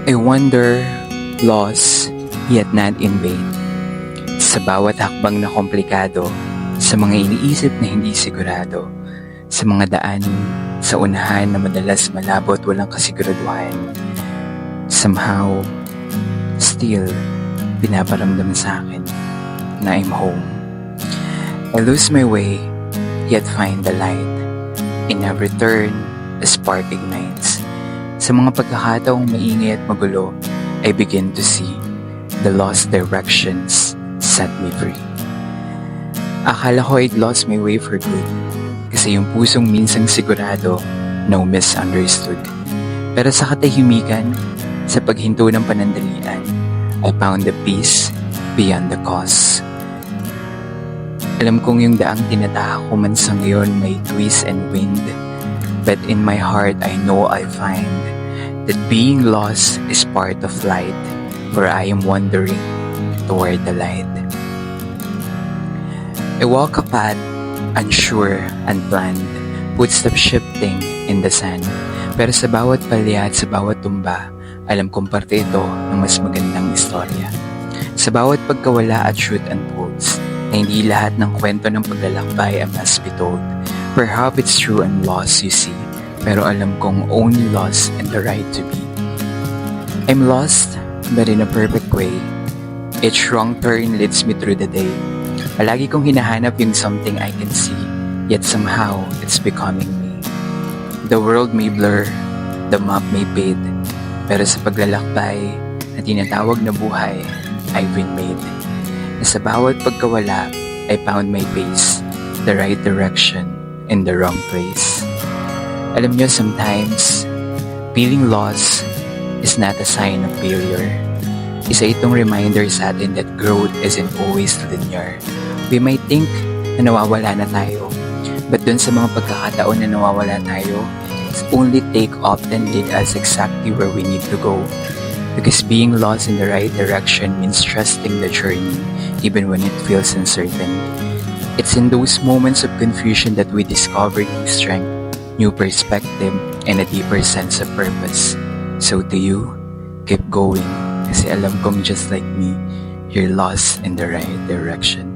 I wander, lost, yet not in vain. Sa bawat hakbang na komplikado, sa mga iniisip na hindi sigurado, sa mga daan sa unahan na madalas malabo at walang kasiguraduhan, somehow, still, pinaparamdam sa akin na I'm home. I lose my way, yet find the light. In every turn, a spark ignites. Sa mga pagkakataong maingay at magulo, I begin to see the lost directions set me free. Akala ko I'd lost my way for good, kasi yung pusong minsang sigurado, no misunderstood. Pero sa katahimikan, sa paghinto ng panandalian, I found the peace beyond the cause. Alam kong yung daang tinatahak ko man sa ngayon may twist and wind, but in my heart I know I find that being lost is part of light, where I am wandering toward the light. I walk a path, unsure, unplanned, footsteps shifting in the sand. Pero sa bawat palya at sa bawat tumba, alam kong parte ito ng mas magandang istorya. Sa bawat pagkawala at shoot unfolds, na hindi lahat ng kwento ng paglalakbay ay must be told. Perhaps it's true and lost, you see, pero alam kong only lost and the right to be. I'm lost, but in a perfect way. Each wrong turn leads me through the day. Palagi kong hinahanap yung something I can see, yet somehow it's becoming me. The world may blur, the map may fade, pero sa paglalakbay na tinatawag na buhay, I've been made. Na sa bawat pagkawala, I found my pace, the right direction, in the wrong place. Alam nyo, sometimes, feeling lost is not a sign of failure. Isa itong reminder sa atin that growth isn't always linear. We might think na nawawala na tayo, but dun sa mga pagkakataon na nawawala tayo, it's only take often lead us exactly where we need to go. Because being lost in the right direction means trusting the journey, even when it feels uncertain. It's in those moments of confusion that we discover new strength, new perspective, and a deeper sense of purpose. So to you, keep going, kasi alam kong just like me, you're lost in the right direction.